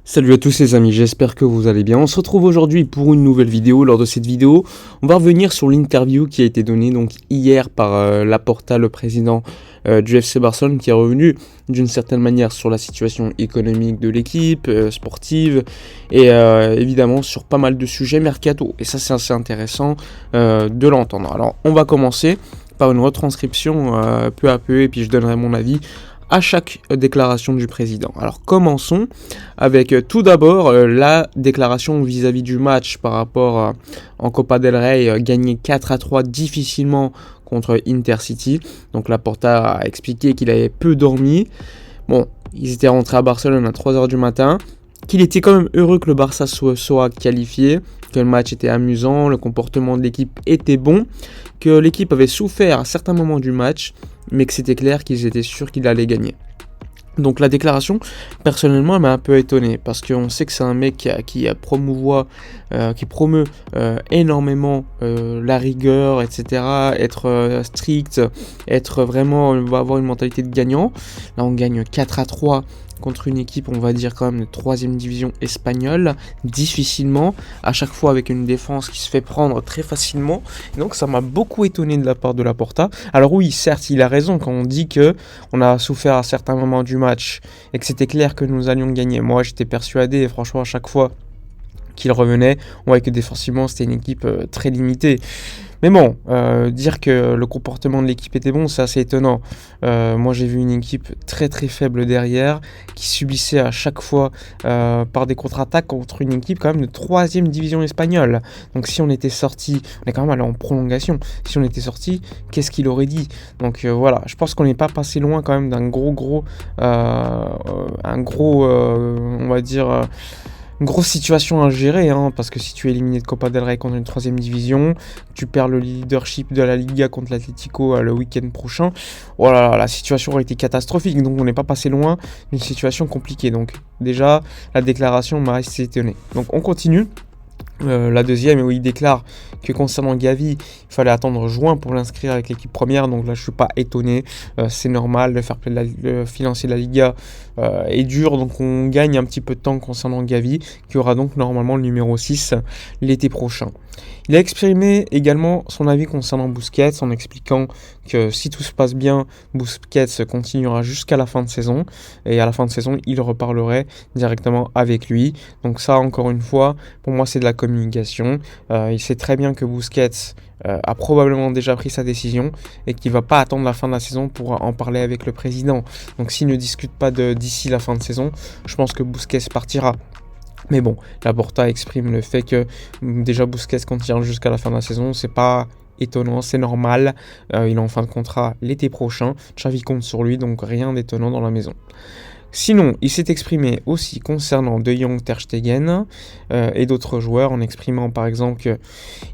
Salut à tous les amis, j'espère que vous allez bien. On se retrouve aujourd'hui pour une nouvelle vidéo. Lors de cette vidéo, on va revenir sur l'interview qui a été donnée donc hier par Laporta, le président du FC Barcelone, qui est revenu d'une certaine manière sur la situation économique de l'équipe, sportive, et évidemment sur pas mal de sujets mercato. Et ça c'est assez intéressant de l'entendre. Alors on va commencer par une retranscription peu à peu et puis je donnerai mon avis à chaque déclaration du président. Alors commençons avec tout d'abord la déclaration vis-à-vis du match par rapport en Copa del Rey, gagné 4-3 difficilement contre Intercity. Donc Laporta a expliqué qu'il avait peu dormi. Bon, ils étaient rentrés à Barcelone à 3h du matin, qu'il était quand même heureux que le Barça soit qualifié, que le match était amusant, le comportement de l'équipe était bon, que l'équipe avait souffert à certains moments du match, mais que c'était clair qu'ils étaient sûrs qu'il allait gagner. Donc la déclaration, personnellement, elle m'a un peu étonné, parce qu'on sait que c'est un mec qui promeut énormément la rigueur, etc., être strict, on va avoir une mentalité de gagnant. Là on gagne 4-3 contre une équipe, on va dire quand même de 3ème division espagnole, difficilement, à chaque fois avec une défense qui se fait prendre très facilement. Et donc ça m'a beaucoup étonné de la part de Laporta. Alors oui, certes, il a raison quand on dit que on a souffert à certains moments du match et que c'était clair que nous allions gagner. Moi, j'étais persuadé, et franchement, à chaque fois qu'il revenait, on voyait que défensivement, c'était une équipe très limitée. Mais bon, dire que le comportement de l'équipe était bon, c'est assez étonnant. Moi, j'ai vu une équipe très très faible derrière, qui subissait à chaque fois par des contre-attaques contre une équipe quand même de 3ème division espagnole. Donc si on était sorti, on est quand même allé en prolongation, si on était sorti, qu'est-ce qu'il aurait dit? Donc voilà, je pense qu'on n'est pas passé loin quand même d'un on va dire... une grosse situation à gérer, parce que si tu es éliminé de Copa del Rey contre une 3ème division, tu perds le leadership de la Liga contre l'Atlético le week-end prochain, voilà, la situation aurait été catastrophique, donc on n'est pas passé loin d'une situation compliquée. Donc déjà, la déclaration m'a assez étonné. Donc on continue. La deuxième, où il déclare que concernant Gavi, il fallait attendre juin pour l'inscrire avec l'équipe première. Donc là, je ne suis pas étonné. C'est normal, le fair play financier de la Liga est dur. Donc on gagne un petit peu de temps concernant Gavi, qui aura donc normalement le numéro 6 l'été prochain. Il a exprimé également son avis concernant Busquets en expliquant que si tout se passe bien, Busquets continuera jusqu'à la fin de saison. Et à la fin de saison, il reparlerait directement avec lui. Donc ça, encore une fois, pour moi, c'est de la communication. Il sait très bien que Busquets a probablement déjà pris sa décision et qu'il ne va pas attendre la fin de la saison pour en parler avec le président. Donc s'il ne discute pas d'ici la fin de saison, je pense que Busquets partira. Mais bon, Laporta exprime le fait que déjà Busquets continue jusqu'à la fin de la saison, c'est pas étonnant, c'est normal. Il est en fin de contrat l'été prochain, Xavi compte sur lui, donc rien d'étonnant dans la maison. Sinon, il s'est exprimé aussi concernant De Jong, Ter Stegen et d'autres joueurs, en exprimant par exemple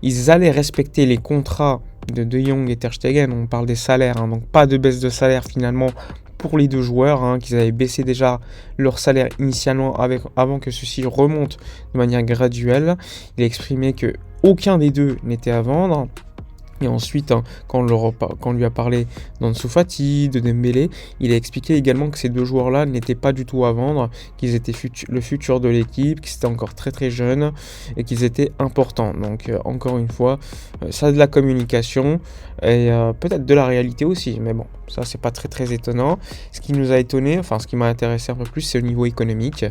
qu'ils allaient respecter les contrats de Jong et Ter Stegen. On parle des salaires, donc pas de baisse de salaire finalement pour les deux joueurs, qu'ils avaient baissé déjà leur salaire initialement avant que ceci remonte de manière graduelle. Il a exprimé que aucun des deux n'était à vendre. Et ensuite, quand on lui a parlé d'Ansu Fati, de Dembélé, il a expliqué également que ces deux joueurs-là n'étaient pas du tout à vendre, qu'ils étaient le futur de l'équipe, qu'ils étaient encore très très jeunes et qu'ils étaient importants. Donc encore une fois, ça a de la communication et peut-être de la réalité aussi. Mais bon, ça c'est pas très très étonnant. Ce qui nous a étonné, enfin ce qui m'a intéressé un peu plus, c'est au niveau économique,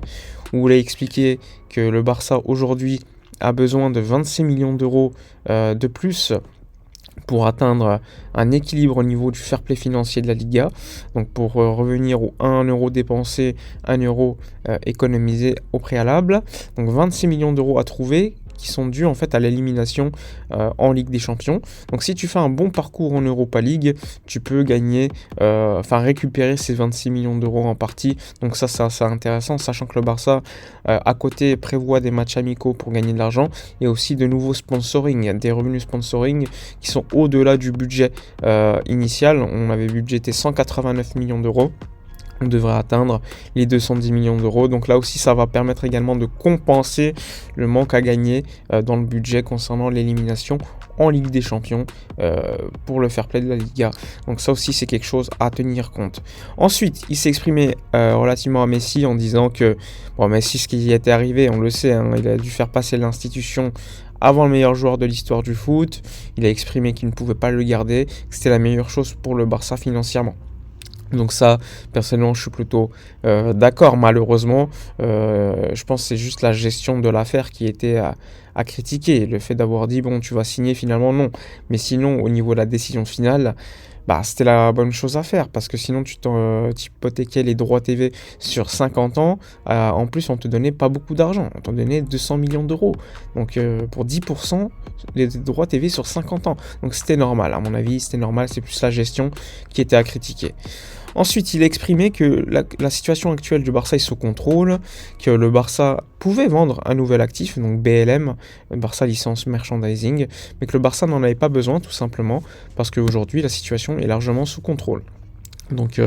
où il a expliqué que le Barça aujourd'hui a besoin de 26 millions d'euros de plus pour atteindre un équilibre au niveau du fair play financier de la Liga. Donc pour revenir aux 1 euro dépensé, 1 euro économisé au préalable. Donc 26 millions d'euros à trouver qui sont dus en fait à l'élimination en Ligue des Champions. Donc si tu fais un bon parcours en Europa League, tu peux gagner, récupérer ces 26 millions d'euros en partie. Donc ça c'est assez intéressant, sachant que le Barça à côté prévoit des matchs amicaux pour gagner de l'argent et aussi de nouveaux sponsoring, des revenus sponsoring qui sont au-delà du budget initial. On avait budgété 189 millions d'euros. on devrait atteindre les 210 millions d'euros. Donc là aussi, ça va permettre également de compenser le manque à gagner dans le budget concernant l'élimination en Ligue des Champions pour le fair play de la Liga. Donc ça aussi, c'est quelque chose à tenir compte. Ensuite, il s'est exprimé relativement à Messi en disant que Messi, ce qui y était arrivé, on le sait, hein, il a dû faire passer l'institution avant le meilleur joueur de l'histoire du foot. Il a exprimé qu'il ne pouvait pas le garder, que c'était la meilleure chose pour le Barça financièrement. Donc ça, personnellement, je suis plutôt d'accord. Malheureusement, je pense que c'est juste la gestion de l'affaire qui était à critiquer. Le fait d'avoir dit, bon, tu vas signer, finalement, non. Mais sinon, au niveau de la décision finale, c'était la bonne chose à faire. Parce que sinon, tu hypothéquais les droits TV sur 50 ans. En plus, on te donnait pas beaucoup d'argent. On te donnait 200 millions d'euros. Donc, pour 10%, les droits TV sur 50 ans. Donc, c'était normal. À mon avis, c'était normal. C'est plus la gestion qui était à critiquer. Ensuite, il a exprimé que la situation actuelle du Barça est sous contrôle, que le Barça pouvait vendre un nouvel actif, donc BLM, Barça Licence Merchandising, mais que le Barça n'en avait pas besoin tout simplement parce qu'aujourd'hui la situation est largement sous contrôle. Donc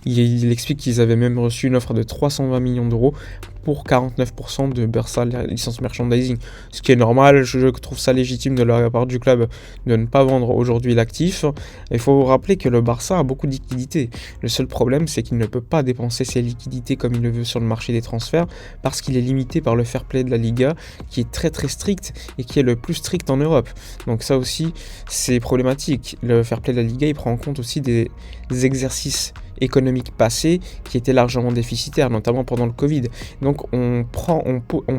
il explique qu'ils avaient même reçu une offre de 320 millions d'euros pour 49% de Barça licence merchandising. Ce qui est normal, je trouve ça légitime de la part du club de ne pas vendre aujourd'hui l'actif. Il faut rappeler que le Barça a beaucoup de liquidités. Le seul problème, c'est qu'il ne peut pas dépenser ses liquidités comme il le veut sur le marché des transferts parce qu'il est limité par le fair play de la Liga qui est très très strict et qui est le plus strict en Europe. Donc ça aussi, c'est problématique. Le fair play de la Liga, il prend en compte aussi des exercices économiques passés qui étaient largement déficitaires, notamment pendant le Covid. Donc on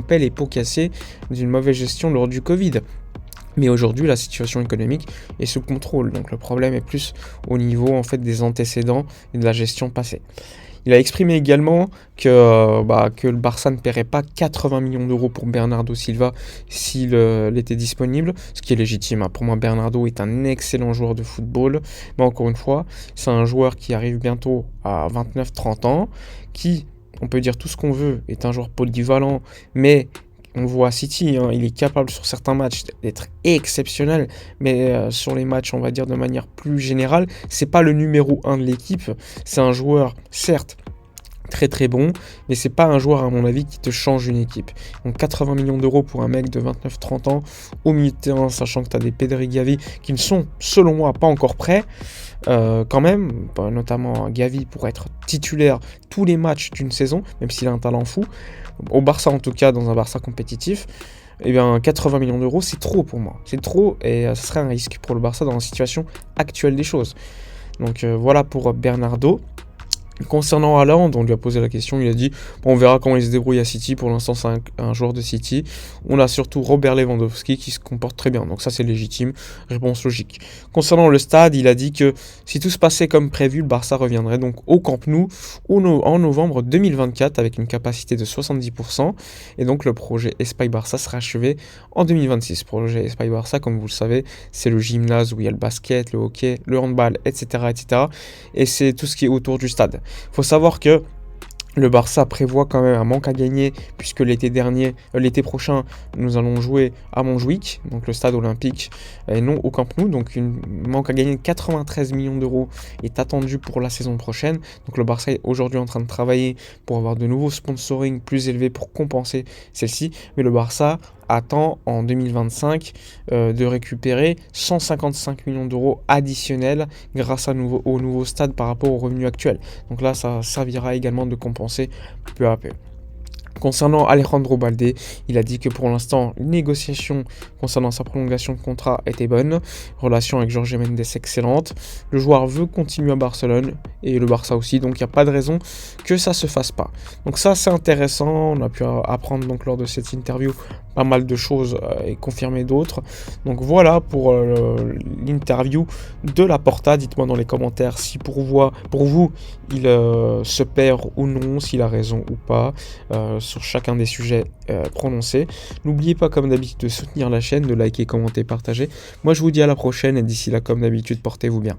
paie les pots cassés d'une mauvaise gestion lors du Covid. Mais aujourd'hui, la situation économique est sous contrôle. Donc le problème est plus au niveau en fait des antécédents et de la gestion passée. Il a exprimé également que le Barça ne paierait pas 80 millions d'euros pour Bernardo Silva s'il était disponible, ce qui est légitime. Pour moi, Bernardo est un excellent joueur de football, mais encore une fois, c'est un joueur qui arrive bientôt à 29-30 ans, qui, on peut dire tout ce qu'on veut, est un joueur polyvalent, mais on voit à City, il est capable sur certains matchs d'être exceptionnel, mais sur les matchs, on va dire de manière plus générale, c'est pas le numéro 1 de l'équipe, c'est un joueur, certes, très très bon, mais c'est pas un joueur à mon avis qui te change une équipe. Donc 80 millions d'euros pour un mec de 29-30 ans au milieu de terrain, sachant que tu as des Pedri, Gavi qui ne sont selon moi pas encore prêts, quand même, notamment Gavi pour être titulaire tous les matchs d'une saison, même s'il a un talent fou, au Barça en tout cas, dans un Barça compétitif, 80 millions d'euros, c'est trop pour moi. C'est trop et ça serait un risque pour le Barça dans la situation actuelle des choses. Donc voilà pour Bernardo. Concernant Haaland, on lui a posé la question, il a dit on verra comment il se débrouille à City, pour l'instant c'est un joueur de City. On a surtout Robert Lewandowski qui se comporte très bien, donc ça c'est légitime, réponse logique. Concernant le stade, il a dit que si tout se passait comme prévu, le Barça reviendrait donc au Camp Nou en novembre 2024 avec une capacité de 70%, et donc le projet Espai Barça sera achevé en 2026. Le projet Espai Barça, comme vous le savez, c'est le gymnase où il y a le basket, le hockey, le handball, etc. etc. et c'est tout ce qui est autour du stade. Il faut savoir que le Barça prévoit quand même un manque à gagner puisque l'été prochain, nous allons jouer à Montjuïc, donc le stade olympique, et non au Camp Nou. Donc un manque à gagner de 93 millions d'euros est attendu pour la saison prochaine. Donc le Barça est aujourd'hui en train de travailler pour avoir de nouveaux sponsoring plus élevés pour compenser celle-ci. Mais le Barça attend en 2025 de récupérer 155 millions d'euros additionnels grâce au nouveau stade par rapport aux revenus actuels. Donc là, ça servira également de compenser peu à peu. Concernant Alejandro Balde, il a dit que pour l'instant, les négociations concernant sa prolongation de contrat étaient bonnes, relation avec Jorge Mendes excellente, le joueur veut continuer à Barcelone et le Barça aussi, donc il n'y a pas de raison que ça se fasse pas. Donc ça c'est intéressant, on a pu apprendre donc lors de cette interview pas mal de choses et confirmer d'autres. Donc voilà pour l'interview de Laporta. Dites-moi dans les commentaires si pour vous il se perd ou non, s'il a raison ou pas sur chacun des sujets prononcés. N'oubliez pas comme d'habitude de soutenir la chaîne, de liker, commenter, partager. Moi je vous dis à la prochaine et d'ici là comme d'habitude portez-vous bien.